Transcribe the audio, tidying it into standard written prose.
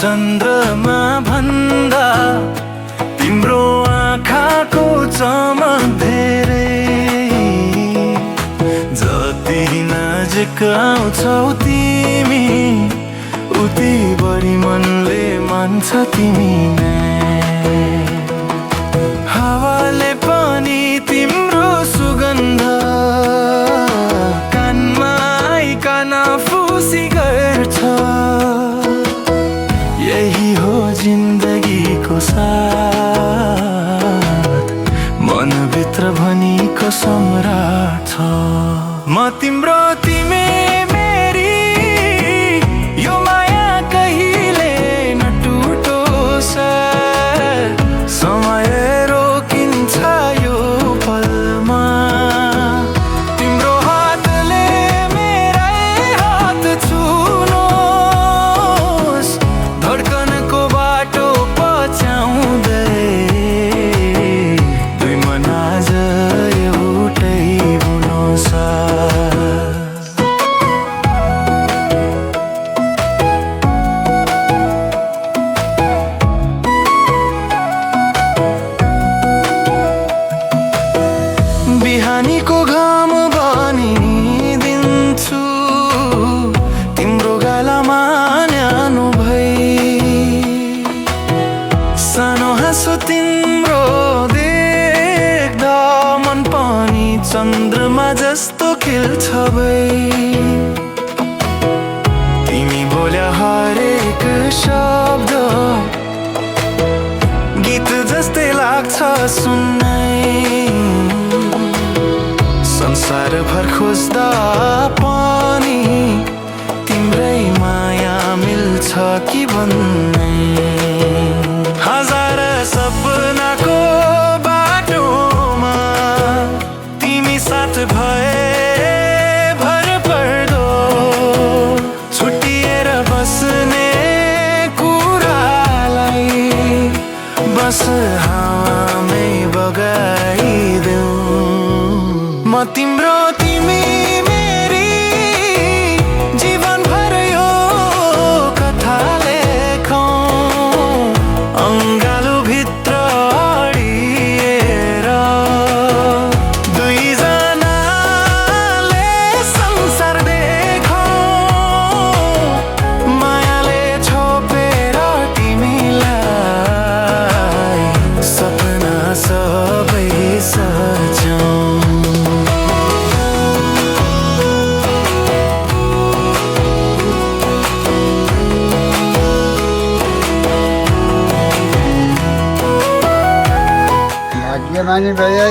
चन्द्रमा भन्दा तिम्रो आँखाको चमक धेरै, जति नजिक आउँछौ तिमी उति बढी मनले मान्छ तिमीलाई। हावाले पनि तिम्रो सुगन्ध कानमा आइकन फुसी गर्छ। यही हो जिन्दगीको साथ, मनभित्र भनी कसम राख्छ। म तिम्रो तिमी मेरी, यो माया कहिले नटुटोस्। समय रोकिन्छ यो पलमा, तिम्रो हातले मेरै हात छुनोस्। धड्कनको बाटो पछ्याउँदै दुई मन आज एउटै बुनोस्। बिहानीको घाम बनिदिन्छु तिम्रो गालामा न्यानो भई। सानो हाँसो तिम्रो देख्दा मन पनि चन्द्रमा जस्तो खिल्छ भई। तिमी बोल्या हरेक शब्द गीत जस्तै लाग्छ सुन्नै। संसार भर खोज्दा पनि तिम्रै माया मिल्छ कि भन्नै। हजार सपनाको बाटोमा तिमी साथ भए भर पर्दो। छुट्टिएर बस्ने कुरालाई बस हावामै बगाइदेऊ। म तिम्रो तिमी मेरी, जीवन भर यो कथा लेखौँ। अङ्गालो भित्र अडिएर दुईजनाले संसार देखौँ। मायाले छोपेर तिमीलाई सपना सबै सजाउँ। भाग्यमानी भए